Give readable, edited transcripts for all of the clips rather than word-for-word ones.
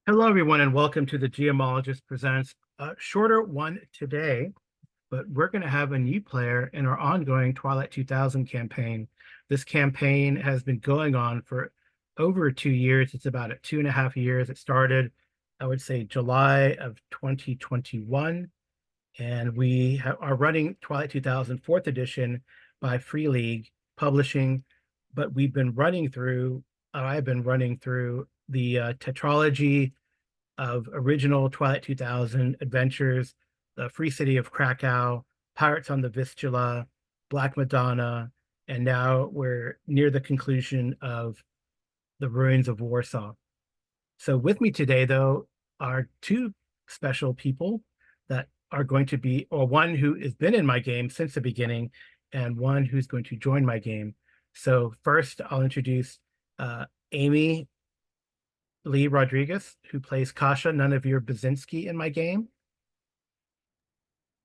Hello, everyone, and welcome to the Geomologist Presents a shorter one today, but we're going to have a new player in our ongoing Twilight 2000 campaign. This campaign has been going on for over 2 years. It's about 2.5 years. It started, I would say, July of 2021, and we are running Twilight 2000 4th edition by Free League Publishing, but I've been running through the tetralogy of original Twilight 2000 adventures, The Free City of Krakow, Pirates on the Vistula, Black Madonna, and now we're near the conclusion of The Ruins of Warsaw. So with me today, though, are two special people that are going to be, or one who has been in my game since the beginning, and one who's going to join my game. So first, I'll introduce Amy Lee Rodriguez, who plays Kasha, none of your Baczynski in my game.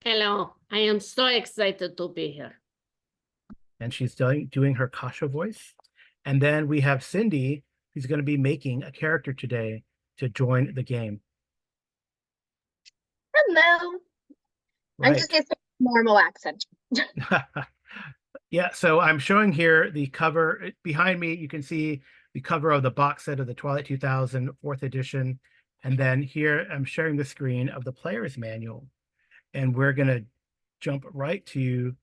Hello, I am so excited to be here. And she's doing her Kasha voice. And then we have Cindy, who's going to be making a character today to join the game. Hello. I'm just going to say normal accent. Yeah, so I'm showing here the cover. Behind me, you can see the cover of the box set of the Twilight 2000 4th edition. And then here I'm sharing the screen of the player's manual. And we're going to jump right to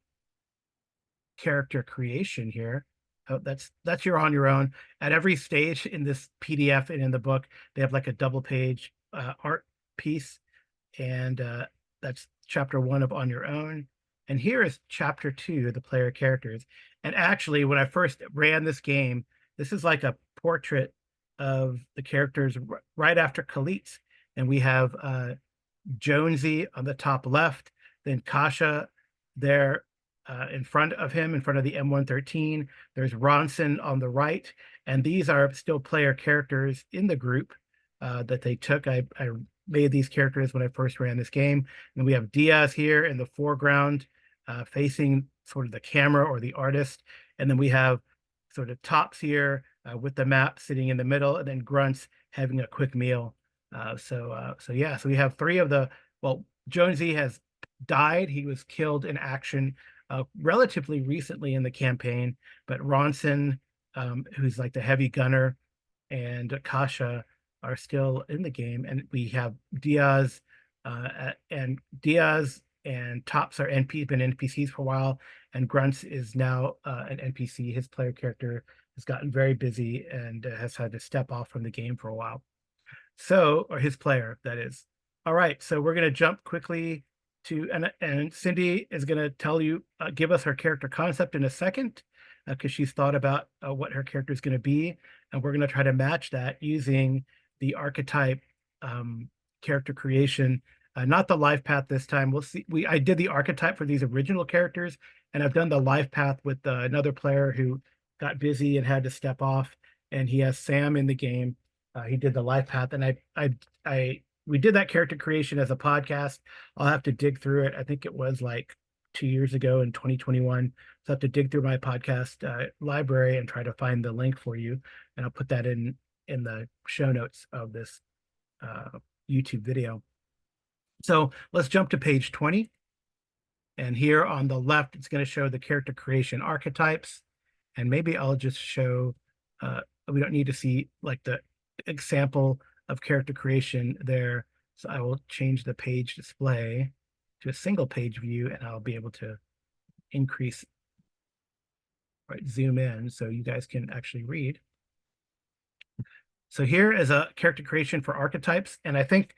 character creation here. Oh, that's you're on your own. At every stage in this PDF and in the book, they have like a double page art piece. And that's chapter 1 of On Your Own. And here is chapter 2, the player characters. And actually, when I first ran this game, this is like a portrait of the characters right after Kalit's. And we have Jonesy on the top left, then Kasha there in front of him, in front of the M113. There's Ronson on the right. And these are still player characters in the group that they took. I made these characters when I first ran this game. And we have Diaz here in the foreground, facing sort of the camera or the artist. And then we have sort of Tops here with the map sitting in the middle, and then Grunts having a quick meal. So we have three of the, well, Jonesy has died. He was killed in action relatively recently in the campaign, but Ronson, who's like the heavy gunner, and Kasha are still in the game. And we have Diaz and Tops are been NPCs for a while, and Grunts is now an NPC. His player character has gotten very busy and has had to step off from the game for a while. So, or his player, that is. All right, so we're going to jump quickly to, and Cindy is going to tell you, give us her character concept in a second, because she's thought about what her character is going to be. And we're going to try to match that using the archetype character creation. Not the life path this time. We'll see. I did the archetype for these original characters, and I've done the life path with another player who got busy and had to step off. And he has Sam in the game. He did the life path, and we did that character creation as a podcast. I'll have to dig through it. I think it was like 2 years ago in 2021. So I have to dig through my podcast library and try to find the link for you, and I'll put that in the show notes of this YouTube video. So let's jump to page 20. And here on the left, it's going to show the character creation archetypes. And maybe I'll just show, we don't need to see like the example of character creation there. So I will change the page display to a single page view, and I'll be able to increase, right, zoom in so you guys can actually read. So here is a character creation for archetypes. And I think,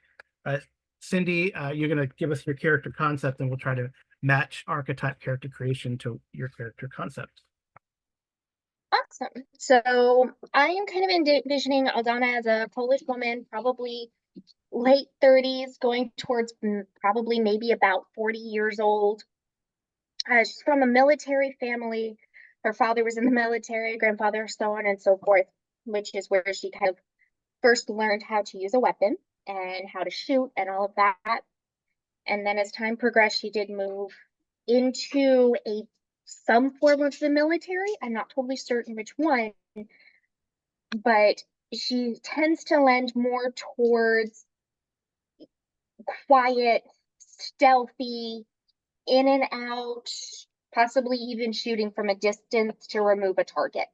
Cindy, you're going to give us your character concept, and we'll try to match archetype character creation to your character concept. Awesome. So I am kind of envisioning Aldana as a Polish woman, probably late 30s, going towards probably maybe about 40 years old. She's from a military family. Her father was in the military, grandfather, so on and so forth, which is where she kind of first learned how to use a weapon and how to shoot and all of that. And then as time progressed, she did move into some form of the military. I'm not totally certain which one, but she tends to lend more towards quiet, stealthy, in and out, possibly even shooting from a distance to remove a target.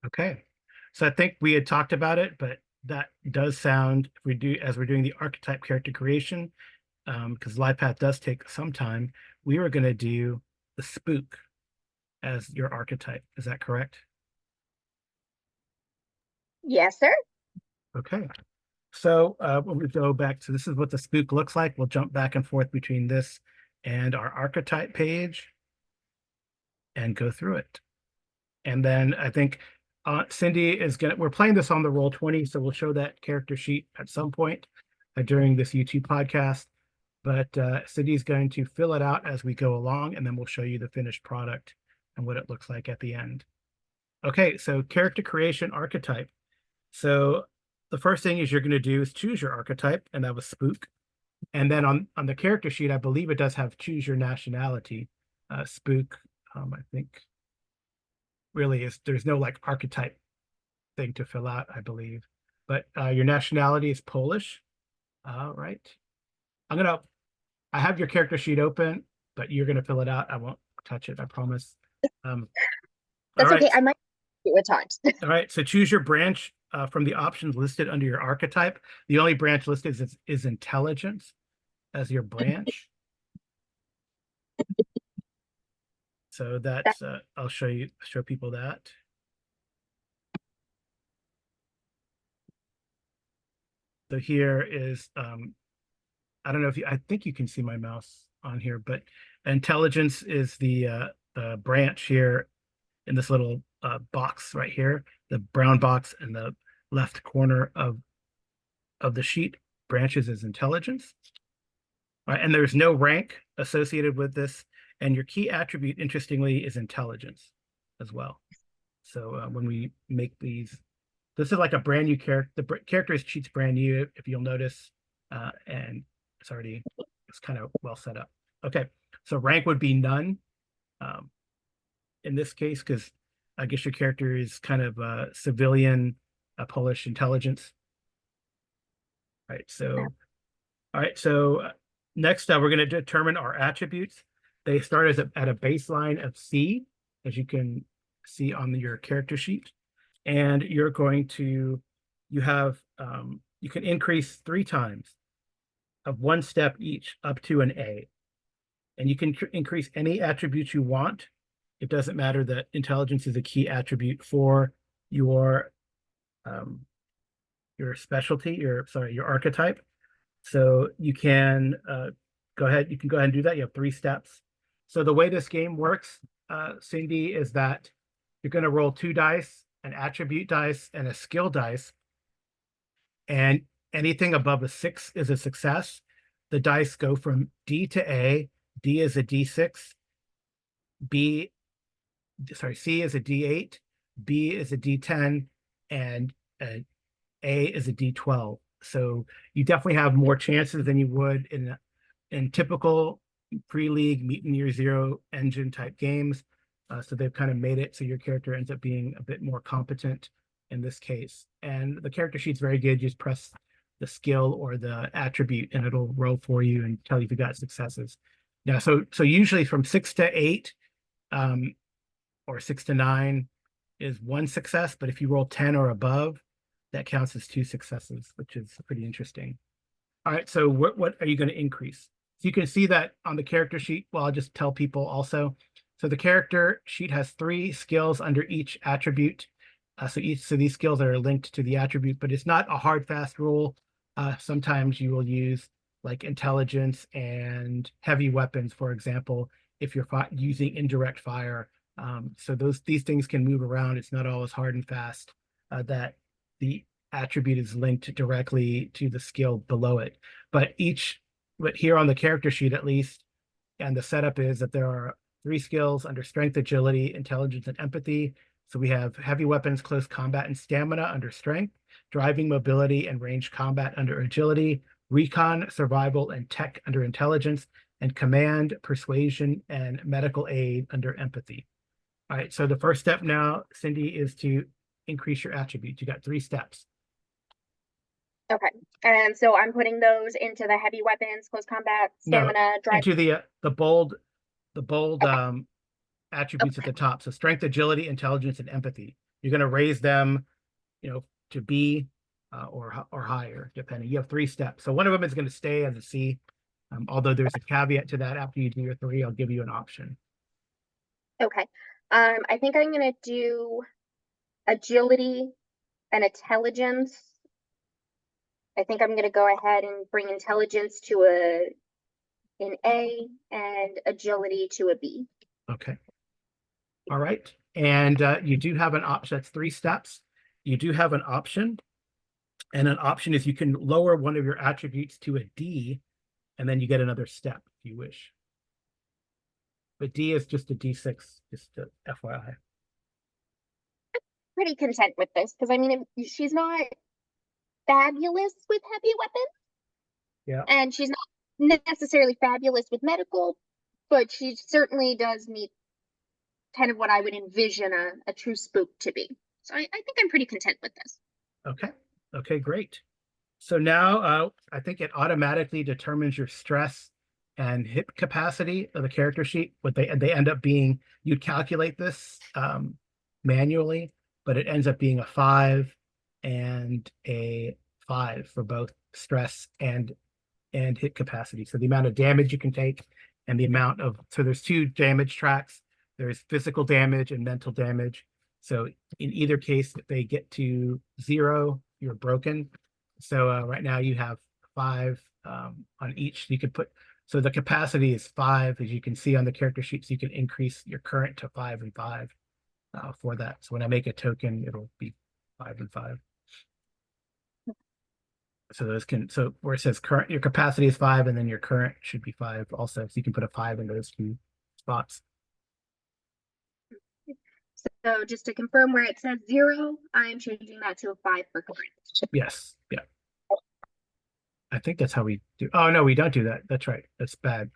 Okay. So I think we had talked about it, but that does sound, if we do, as we're doing the archetype character creation, because live path does take some time, we were going to do the spook as your archetype. Is that correct? Yes, sir. Okay. So when we go back to, this is what the spook looks like. We'll jump back and forth between this and our archetype page and go through it. And then I think Cindy is gonna, we're playing this on the Roll20, so we'll show that character sheet at some point during this YouTube podcast. But Cindy's going to fill it out as we go along, and then we'll show you the finished product and what it looks like at the end. Okay, so character creation archetype. So the first thing is you're going to do is choose your archetype, and that was spook. And then on the character sheet, I believe it does have choose your nationality. Spook, I think really is, there's no like archetype thing to fill out, I believe. But your nationality is Polish. All right. I have your character sheet open, but you're gonna fill it out. I won't touch it, I promise. All That's right. okay. I might do it at times. All right, so choose your branch from the options listed under your archetype. The only branch listed is intelligence as your branch. So that's I'll show people that. So here is I don't know if you, I think you can see my mouse on here, but intelligence is the branch here in this little box right here, the brown box in the left corner of the sheet. Branches is intelligence. All right, and there's no rank associated with this, and your key attribute, interestingly, is intelligence as well. So when we make these, this is like a brand new character. The character sheet's brand new, if you'll notice, and it's kind of well set up. Okay, so rank would be none in this case, because I guess your character is kind of a civilian, Polish intelligence. All right, so next we're going to determine our attributes. They start at a baseline of C, as you can see on your character sheet. And you're going to, you can increase 3 times of 1 step each up to an A. And you can increase any attribute you want. It doesn't matter that intelligence is a key attribute for your specialty, your archetype. So you can go ahead and do that. You have 3 steps. So the way this game works, Cindy, is that you're going to roll 2 dice, an attribute dice and a skill dice. And anything above a 6 is a success. The dice go from D to A. D is a D6. C is a D8. B is a D10, and A is a D12. So you definitely have more chances than you would in typical pre-league meet near zero engine type games. So they've kind of made it so your character ends up being a bit more competent in this case. And the character sheet's very good. You just press the skill or the attribute and it'll roll for you and tell you if you got successes. Now, so usually from 6 to 8 or 6 to 9 is 1 success, but if you roll 10 or above, that counts as 2 successes, which is pretty interesting. All right, so what are you going to increase? So you can see that on the character sheet. Well, I'll just tell people also. So the character sheet has 3 skills under each attribute. So these skills are linked to the attribute, but it's not a hard, fast rule. Sometimes you will use like intelligence and heavy weapons, for example, if you're using indirect fire. So these things can move around. It's not always hard and fast that the attribute is linked directly to the skill below it. But here on the character sheet, at least, and the setup is that there are 3 skills under strength, agility, intelligence, and empathy. So we have heavy weapons, close combat, and stamina under strength, driving, mobility, and ranged combat under agility, recon, survival, and tech under intelligence, and command, persuasion, and medical aid under empathy. All right, so the first step now, Cindy, is to increase your attributes. You got 3 steps. Okay. And so I'm putting those into the heavy weapons, close combat, No, stamina, drive. into the bold Okay. attributes at the top. So strength, agility, intelligence, and empathy. You're going to raise them, to B or higher, depending. You have 3 steps. So one of them is going to stay as a C. Although there's a caveat to that. After you do your 3, I'll give you an option. Okay. I think I'm gonna do agility and intelligence. I think I'm gonna go ahead and bring intelligence to an A and agility to a B. Okay. All right. And you do have an option. That's 3 steps. You do have an option. And an option is you can lower one of your attributes to a D, and then you get another step if you wish. But D is just a D6, just a FYI. Pretty content with this because I mean she's not fabulous with heavy weapons. Yeah. And she's not necessarily fabulous with medical, but she certainly does meet kind of what I would envision a true spook to be. So I think I'm pretty content with this. Okay. Okay, great. So now I think it automatically determines your stress and hit capacity of the character sheet. What they end up being, you calculate this manually, but it ends up being a 5 and a 5 for both stress and hit capacity. So the amount of damage you can take and the amount of, so there's 2 damage tracks. There's physical damage and mental damage. So in either case, if they get to 0, you're broken. So right now you have 5 on each. You could put, so the capacity is 5, as you can see on the character sheet. So you can increase your current to 5 and 5 for that. So when I make a token, it'll be 5 and 5. So those can, so where it says current, your capacity is 5, and then your current should be 5 also. So you can put a 5 in those 2 spots. So just to confirm, where it says 0, I'm changing that to a 5 for current. Yes. Yeah. I think that's how we do. Oh no, we don't do that. That's right. That's bad.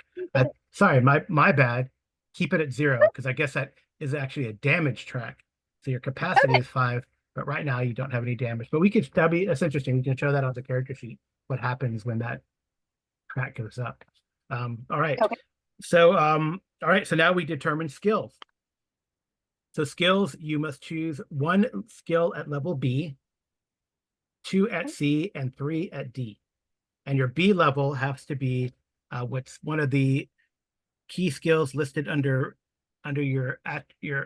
Sorry, my bad. Keep it at 0 because I guess that is actually a damage track. So your capacity is 5, but right now you don't have any damage. But we could, that's interesting. We can show that on the character sheet. What happens when that track goes up? All right. Okay. So all right. So now we determine skills. So skills, you must choose 1 skill at level B, 2 at C, and 3 at D. And your B level has to be what's one of the key skills listed under your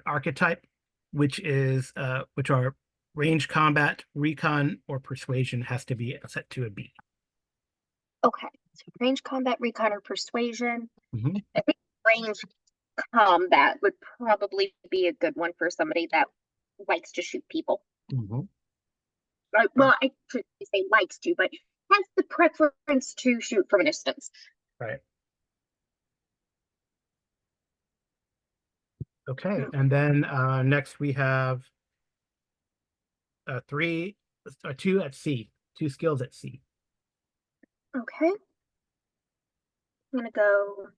archetype, which are range combat, recon, or persuasion has to be set to a B. Okay. So range combat, recon, or persuasion. Mhm. I think range combat would probably be a good one for somebody that likes to shoot people. Mhm. Well, I should say likes to, but has the preference to shoot from a distance. Right. Okay, and then next we have 2 at C, 2 skills at C. Okay. I'm gonna go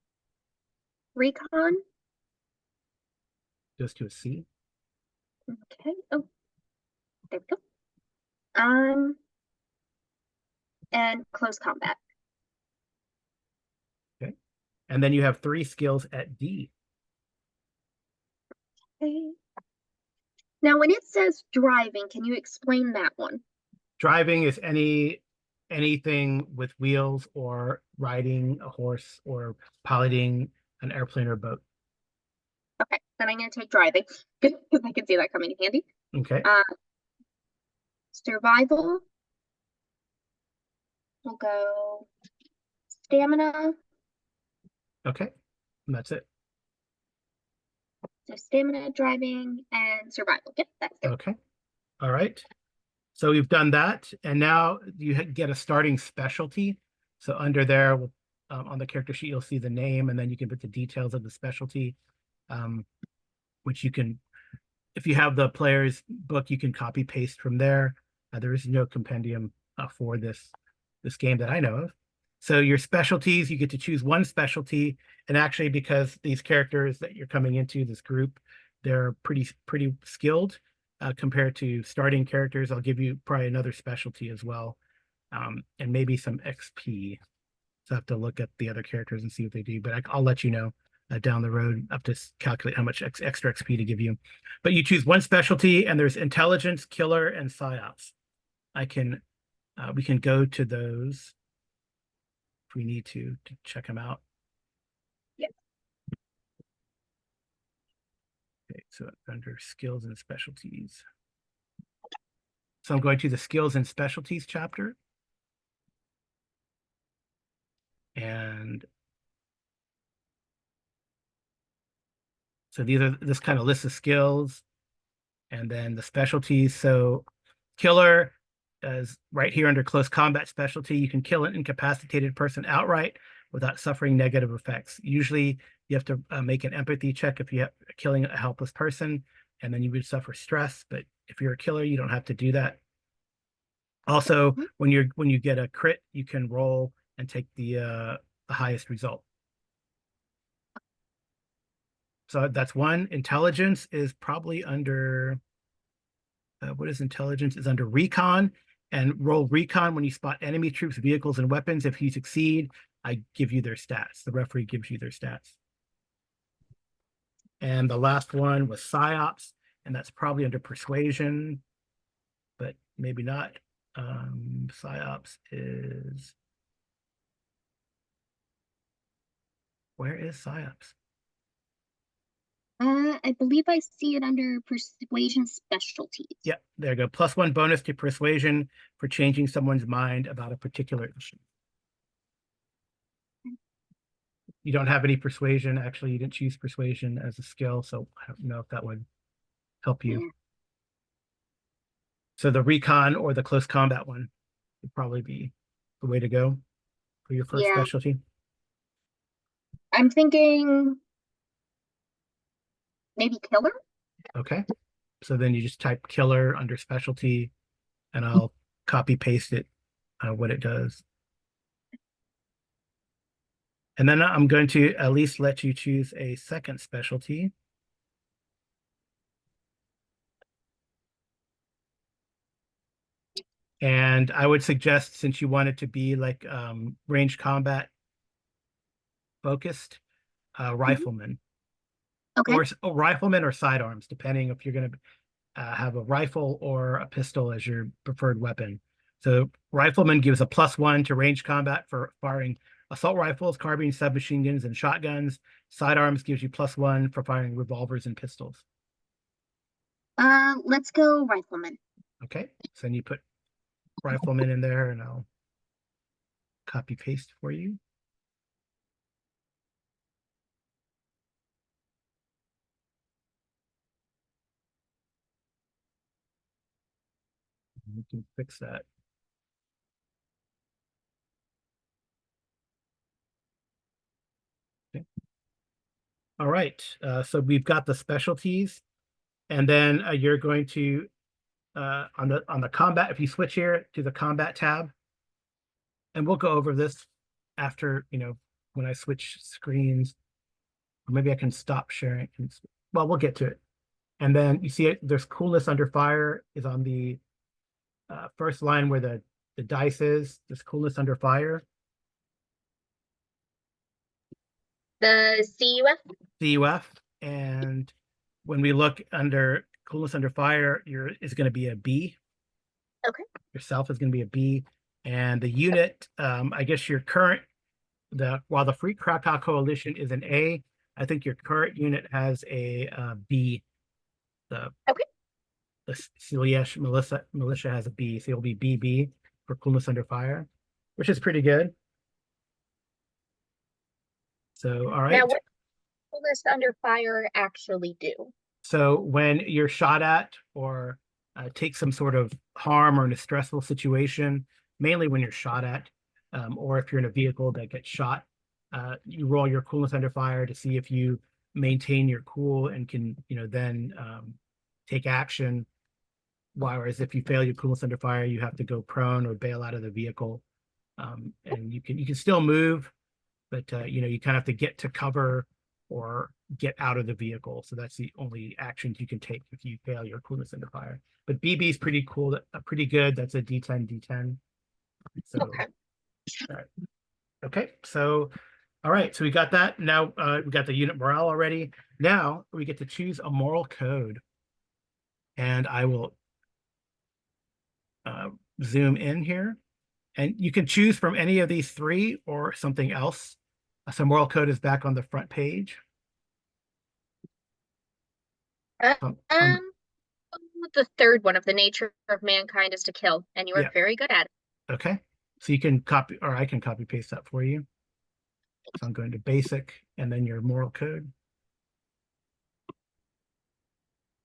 recon. Goes to a C. Okay. Oh, there we go. And close combat. Okay, and then you have 3 skills at D. Okay. Now, when it says driving, can you explain that one? Driving is anything with wheels or riding a horse or piloting an airplane or boat. Okay, then I'm gonna take driving because I can see that coming in handy. Okay. Survival. We'll go stamina. Okay. And that's it. So stamina, driving, and survival. Yep, that's it. Okay. All right. So we've done that, and now you get a starting specialty. So under there, on the character sheet, you'll see the name, and then you can put the details of the specialty, which you can, if you have the player's book, you can copy paste from there. There is no compendium for this game that I know of. So your specialties, you get to choose 1 specialty, and actually, because these characters that you're coming into this group, they're pretty skilled. compared to starting characters. I'll give you probably another specialty as well, and maybe some XP. So I have to look at the other characters and see what they do, but I'll let you know down the road up to calculate how much extra XP to give you. But you choose one specialty, and there's intelligence, killer, and psyops. We can go to those if we need to check them out. Yep. Okay, so under skills and specialties. So I'm going to the skills and specialties chapter. And so this kind of list of skills and then the specialties. So killer is right here under close combat specialty. You can kill an incapacitated person outright without suffering negative effects. Usually you have to make an empathy check if you're killing a helpless person, and then you would suffer stress. But if you're a killer, you don't have to do that. Also, when you get a crit, you can roll and take the highest result. So that's one. Intelligence is probably under what is intelligence? Is under recon, and roll recon when you spot enemy troops, vehicles, and weapons. If you succeed, I give you their stats. The referee gives you their stats. And the last one was psyops, and that's probably under persuasion, but maybe not. Psyops is, where is psyops? I believe I see it under persuasion specialties. Yep, there you go. +1 bonus to persuasion for changing someone's mind about a particular issue. You don't have any persuasion. Actually, you didn't choose persuasion as a skill, so I don't know if that would help you. Yeah. So the recon or the close combat one would probably be the way to go for your first specialty. I'm thinking maybe killer. Okay. So then you just type killer under specialty, and I'll copy paste it, what it does. And then I'm going to at least let you choose a second specialty. And I would suggest, since you want it to be like range combat focused, rifleman. Okay. Or rifleman or sidearms, depending if you're going to have a rifle or a pistol as your preferred weapon. So rifleman gives a +1 to range combat for firing assault rifles, carbine, submachine guns, and shotguns. Sidearms gives you +1 for firing revolvers and pistols. Let's go rifleman. Okay, so then you put rifleman in there, and I'll copy paste for you. We can fix that. Okay. All right, so we've got the specialties, and then you're going to on the combat. If you switch here to the combat tab, and we'll go over this after, when I switch screens, or maybe I can stop sharing. Well, we'll get to it. And then you see it. There's coolness under fire is on the first line where the dice is. There's coolness under fire. The CUF. CUF, and when we look under coolness under fire, is going to be a B. Okay. Yourself is going to be a B, and the unit, I guess your current, while the Free Krakow Coalition is an A, I think your current unit has a B. The Siliesh militia has a B, so it'll be BB for coolness under fire, which is pretty good. So, all right. Now, what does coolness under fire actually do? So when you're shot at or take some sort of harm or in a stressful situation, mainly when you're shot at, or if you're in a vehicle that gets shot, you roll your coolness under fire to see if you maintain your cool and can, then take action. Whereas if you fail your coolness under fire, you have to go prone or bail out of the vehicle, and you can still move, but you kind of have to get to cover or get out of the vehicle. So that's the only actions you can take if you fail your coolness under fire. But BB is pretty cool, pretty good. That's a D10, D10. So, Okay. all right. Okay, so, all right, so we got that. Now we got the unit morale already. Now we get to choose a moral code. And I will zoom in here. And you can choose from any of these three or something else. So moral code is back on the front page. Um, the third one of the nature of mankind is to kill, and you are Yeah. very good at it. Okay, so you can copy, or I can copy paste that for you. So I'm going to basic and then your moral code.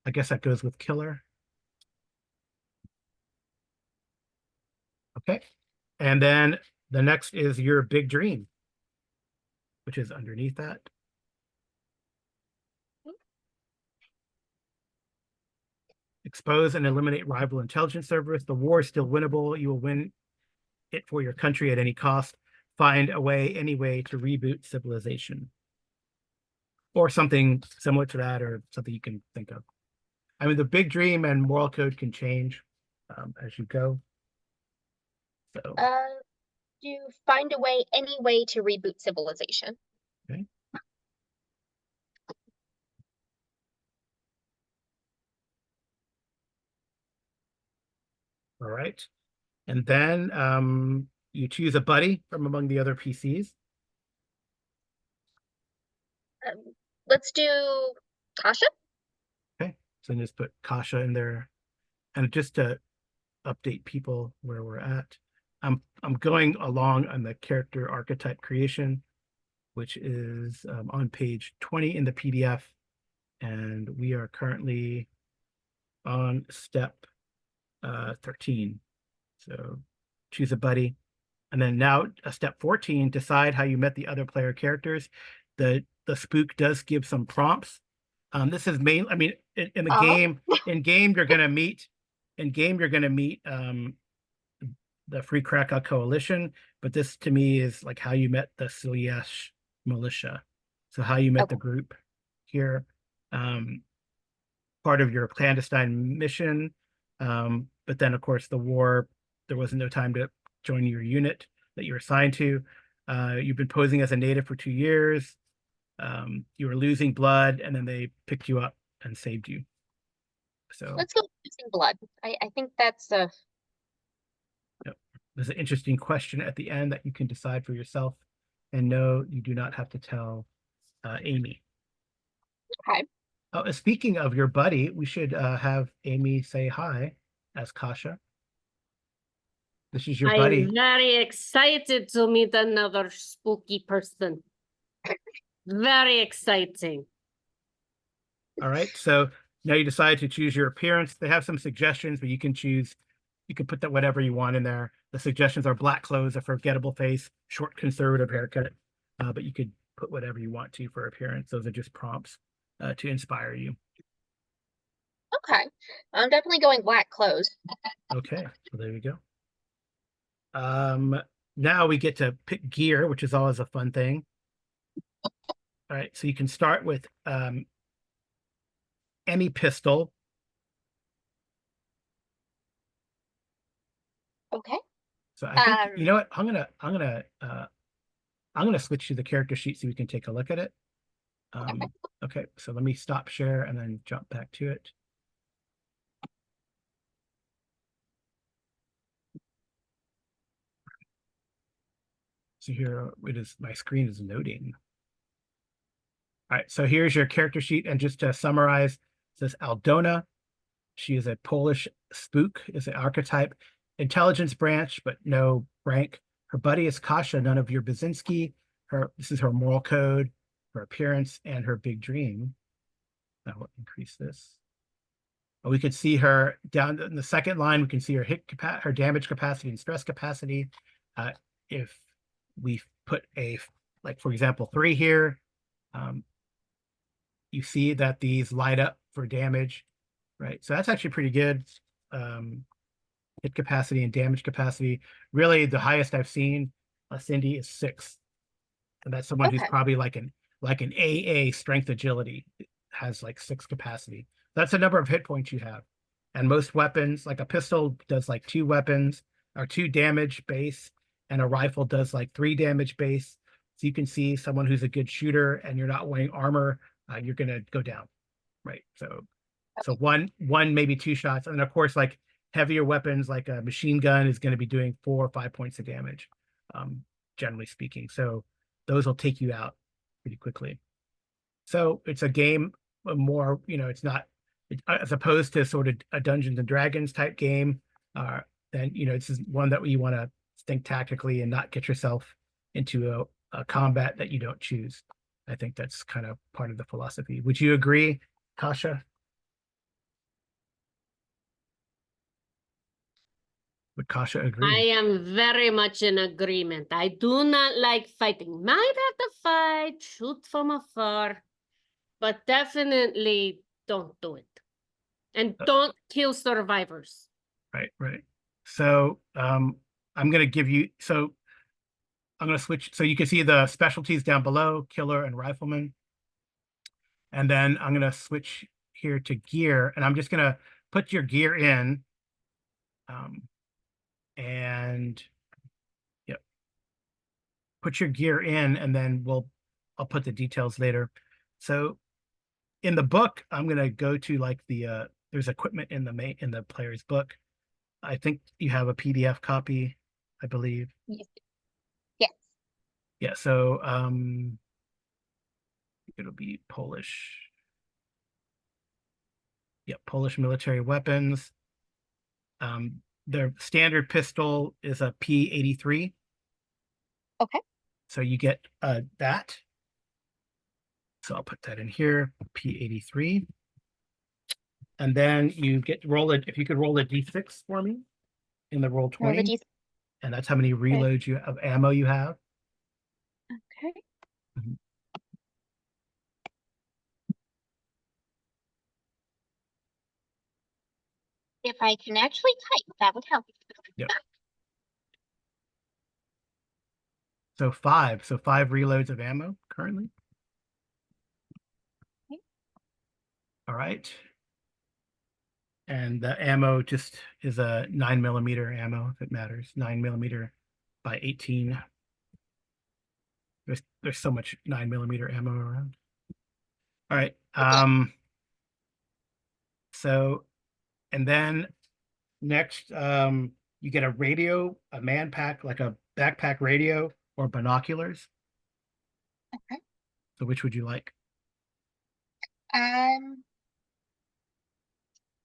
I guess that goes with killer. Okay, and then the next is your big dream, which is underneath that. Expose and eliminate rival intelligence servers. The war is still winnable. You will win it for your country at any cost. Find a way, any way to reboot civilization. Or something similar to that, or something you can think of. I mean, the big dream and moral code can change as you go. So, You find a way, any way to reboot civilization. okay. All right. And then you choose a buddy from among the other PCs. Let's do Kasha. Okay. So just put Kasha in there. And just to update people where we're at, I'm going along on the character archetype creation, which is on page 20 in the PDF. And we are currently on step 13. So choose a buddy. And then now step 14, decide how you met the other player characters. The spook does give some prompts. This is main, I mean, in the game, you're gonna meet the Free Krakow Coalition, but this to me is like how you met the Siliesh militia. So how you met the group here. Part of your clandestine mission. But then of course the war, there wasn't no time to join your unit that you're assigned to. You've been posing as a native for 2 years. You were losing blood, and then they picked you up and saved you. So let's go losing blood. I think that's a there's an interesting question at the end that you can decide for yourself. And no, you do not have to tell Amy. okay. Oh, speaking of your buddy, we should have Amy say hi as Kasha. This is your buddy. I'm very excited to meet another spooky person. Very exciting. All right, so now you decide to choose your appearance. They have some suggestions, but you can choose, you can put that whatever you want in there. The suggestions are black clothes, a forgettable face, short conservative haircut, but you could put whatever you want to for appearance. Those are just prompts to inspire you. Okay. I'm definitely going black clothes. Okay, so there we go. Now we get to pick gear, which is always a fun thing. All right, so you can start with any pistol. Okay. So I think you know what? I'm gonna switch to the character sheet so we can take a look at it. Okay, so let me stop share and then jump back to it. So here it is, my screen is loading. All right, so here's your character sheet, and just to summarize, it says Aldona. She is a Polish spook, is an archetype, intelligence branch, but no rank. Her buddy is Kasha, none of your Basinski. This is her moral code, her appearance, and her big dream. I will increase this. We could see her down in the second line. We can see her her damage capacity and stress capacity. If we put like for example, 3 here, you see that these light up for damage, right? So that's actually pretty good. Hit capacity and damage capacity. Really, the highest I've seen, Cindy, is 6, and that's someone who's probably like like an AA strength agility has like 6 capacity. That's the number of hit points you have. And most weapons, like a pistol does like 2 weapons or 2 damage base, and a rifle does like 3 damage base. So you can see someone who's a good shooter and you're not wearing armor, you're gonna go down, right? So one maybe 2 shots, and then of course like heavier weapons like a machine gun is going to be doing 4 or 5 points of damage, generally speaking. So those will take you out pretty quickly. So it's a game more, it's not as opposed to sort of a Dungeons and Dragons type game. Then this is one that you want to think tactically and not get yourself into a combat that you don't choose. I think that's kind of part of the philosophy. Would you agree, Kasha? Would Kasha I agree? am very much in agreement. I do not like fighting. Might have to fight, shoot from afar, but definitely don't do it. And don't kill survivors. Right. So I'm going to give you, so I'm going to switch. So you can see the specialties down below, killer and rifleman. And then I'm going to switch here to gear, and I'm just going to put your gear in. And yep, put your gear in, and then I'll put the details later. So in the book, I'm going to go to like there's equipment in the player's book. I think you have a PDF copy, I believe. Yes. Yes. Yeah, so it'll be Polish. Yeah, Polish military weapons. Their standard pistol is a P83. Okay. So you get that. So I'll put that in here, P83. And then you get roll it. If you could roll a D6 for me in the roll 20. Roll the And that's how many reloads you of ammo you have. Okay. Mhm. If I can actually type, that would help. Yep. So 5. So 5 reloads of ammo currently. Okay. All right. And the ammo just is a 9mm ammo, if it matters. 9mm by 18. There's so much 9mm ammo around. All right. So, and then next, you get a radio, a man pack, like a backpack radio or binoculars. Okay. So which would you like?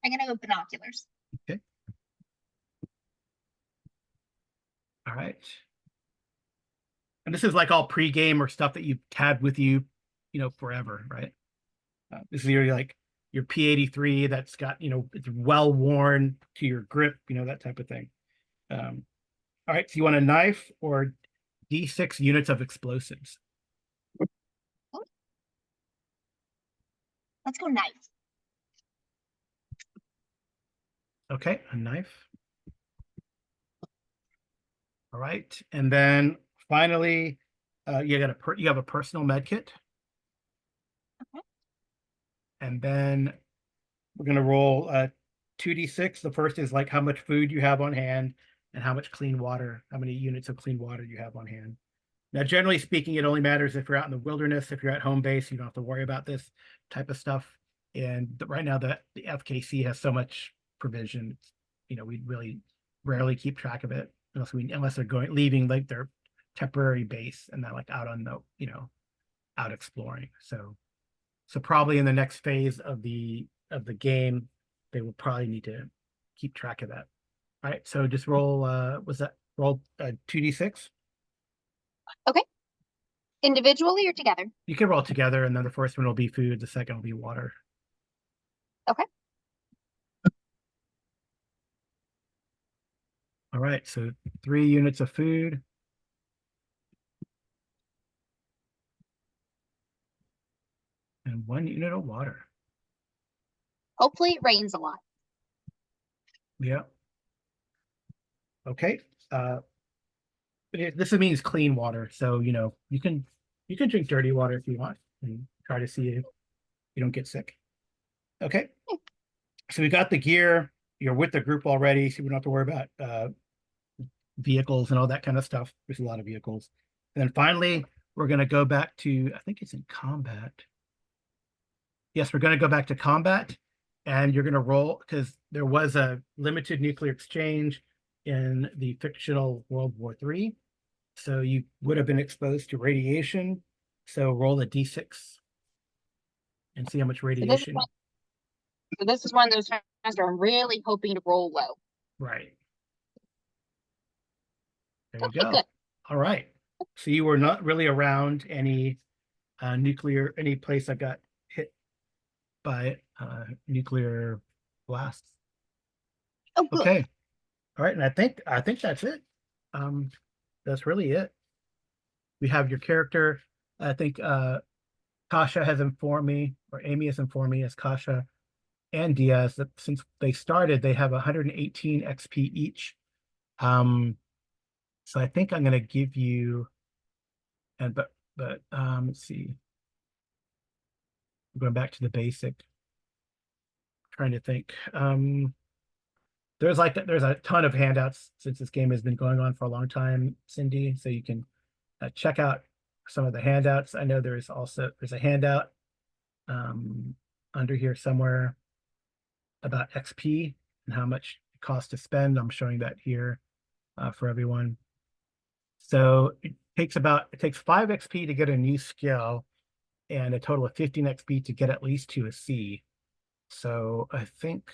I'm gonna go binoculars. Okay. All right. And this is like all pre-game or stuff that you've had with you, forever, right? This is your P83 that's got, it's well worn to your grip, that type of thing. All right. So you want a knife or D6 units of explosives? Oh. Let's go knife. Okay, a knife. All right, and then finally, you have a personal med kit. Okay. And then we're gonna roll 2d6. The first is like how much food you have on hand and how much clean water, how many units of clean water you have on hand. Now, generally speaking, it only matters if you're out in the wilderness. If you're at home base, you don't have to worry about this type of stuff. And right now, the FKC has so much provision, we really rarely keep track of it unless they're leaving like their temporary base and they're like out on the, out exploring. So probably in the next phase of the game, they will probably need to keep track of that. All right, so just roll. Roll 2d6? Okay. Individually or together? You can roll together, and then the first one will be food, the second will be water. Okay. All right, so 3 units of food. And 1 unit of water. Hopefully it rains a lot. Yeah. Okay. This means clean water, so you can drink dirty water if you want. and try to see if you don't get sick. Okay. So we got the gear. You're with the group already, so we don't have to worry about vehicles and all that kind of stuff. There's a lot of vehicles. And then finally, we're going to go back to, I think it's in combat. Yes, we're going to go back to combat, and you're going to roll, because there was a limited nuclear exchange in the fictional World War III. So you would have been exposed to radiation. So roll a d6 and see how much radiation. So this is one of those times where I'm really hoping to roll low. Right. There you Okay, go. good. All right. So you were not really around any any place that got hit by nuclear blasts. Oh, good. Okay. All right. And I think that's it. That's really it. We have your character. I think Kasha has informed me, or Amy has informed me as Kasha and Diaz, that since they started, they have 118 XP each. So I think I'm gonna give you, and but let's see. I'm going back to the basic. Trying to think. There's a ton of handouts since this game has been going on for a long time, Cindy. So you can check out some of the handouts. I know there's a handout under here somewhere about XP and how much it costs to spend. I'm showing that here for everyone. So it takes 5 XP to get a new skill, and a total of 15 XP to get at least to a C. So I think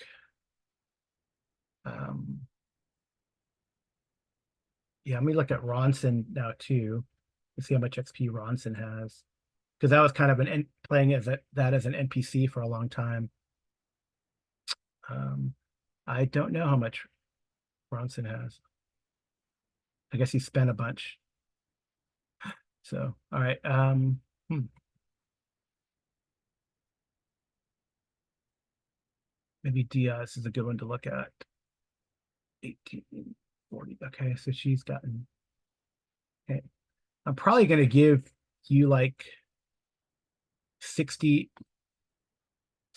yeah, let me look at Ronson now too to see how much XP Ronson has, because that was kind of playing as an NPC for a long time. I don't know how much Ronson has. I guess he spent a bunch. So all right. Maybe Diaz is a good one to look at. 1840. Okay, so she's gotten. Okay, I'm probably going to give you like 60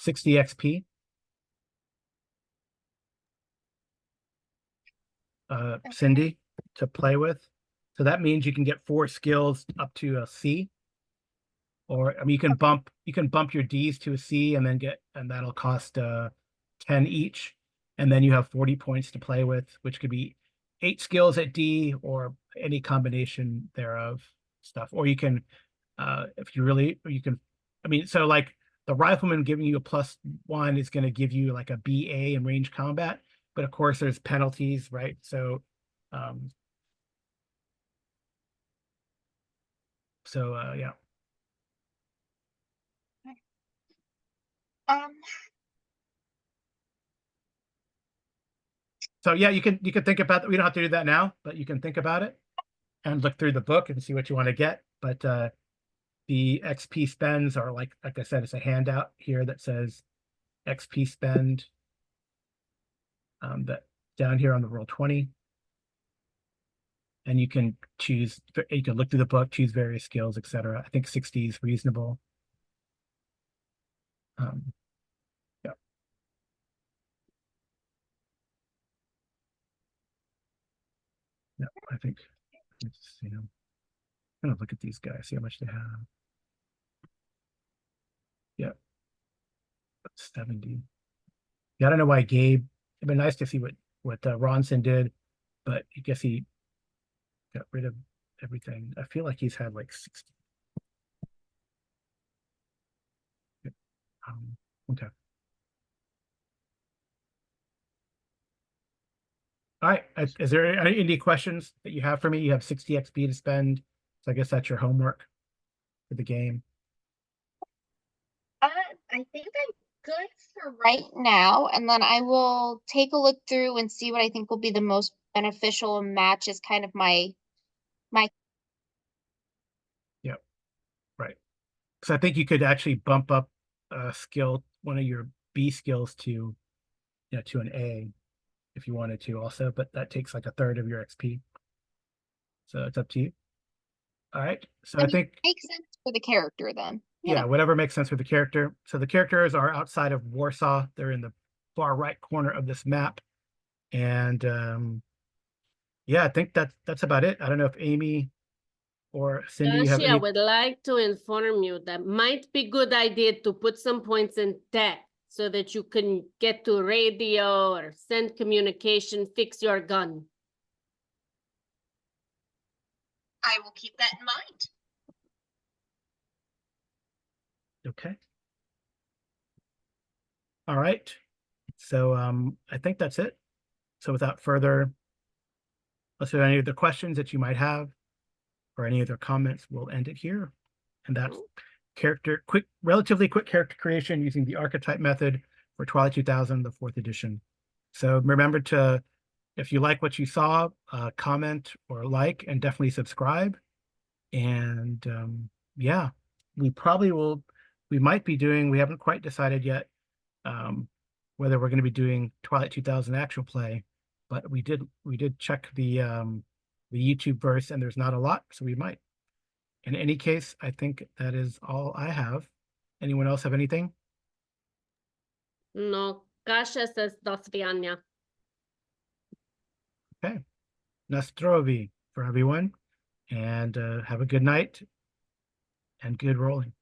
XP. Cindy, to play with. So that means you can get 4 skills up to a C. Or I mean you can bump your D's to a C and that'll cost 10 each. And then you have 40 points to play with, which could be 8 skills at D or any combination thereof stuff. Or you can so like the rifleman giving you a +1 is going to give you like a BA in range combat, but of course there's penalties, right? So yeah. So yeah, you can think about that. We don't have to do that now, but you can think about it and look through the book and see what you want to get. But the XP spends are like I said, it's a handout here that says XP spend. That down here on the Roll20. And you can look through the book, choose various skills, etc. I think 60 is reasonable. Yeah. Yeah, I think let's see. I'm gonna look at these guys, see how much they have. Yeah. 70. Yeah, I don't know why Gabe. It'd been nice to see what Ronson did, but I guess he got rid of everything. I feel like he's had like 60. Okay. All right. Is there any questions that you have for me? You have 60 XP to spend, so I guess that's your homework for the game. I think I'm good for right now, and then I will take a look through and see what I think will be the most beneficial and match as kind of my. Yep. Right. Because I think you could actually bump up a skill, one of your B skills to an A if you wanted to also, but that takes like a third of your XP. So it's up to you. All right. So I think makes sense for the character then. Yeah, whatever makes sense for the character. So the characters are outside of Warsaw. They're in the far right corner of this map. And yeah, I think that's about it. I don't know if Amy or Cindy, you have Joshi, I any. would like to inform you that might be good idea to put some points in tech so that you can get to radio or send communication, fix your gun. I will keep that in mind. Okay. All right. So I think that's it. So without further, unless there are any other questions that you might have or any other comments, we'll end it here. And that's relatively quick character creation using the archetype method for Twilight 2000, the 4th edition. So remember to, if you like what you saw, comment or like, and definitely subscribe. And yeah, we might be doing, we haven't quite decided yet whether we're going to be doing Twilight 2000 actual play, but we did check the YouTube verse, and there's not a lot, so we might. In any case, I think that is all I have. Anyone else have anything? No, Kasia says do svidania. Okay. Nastrovi for everyone, and have a good night and good rolling.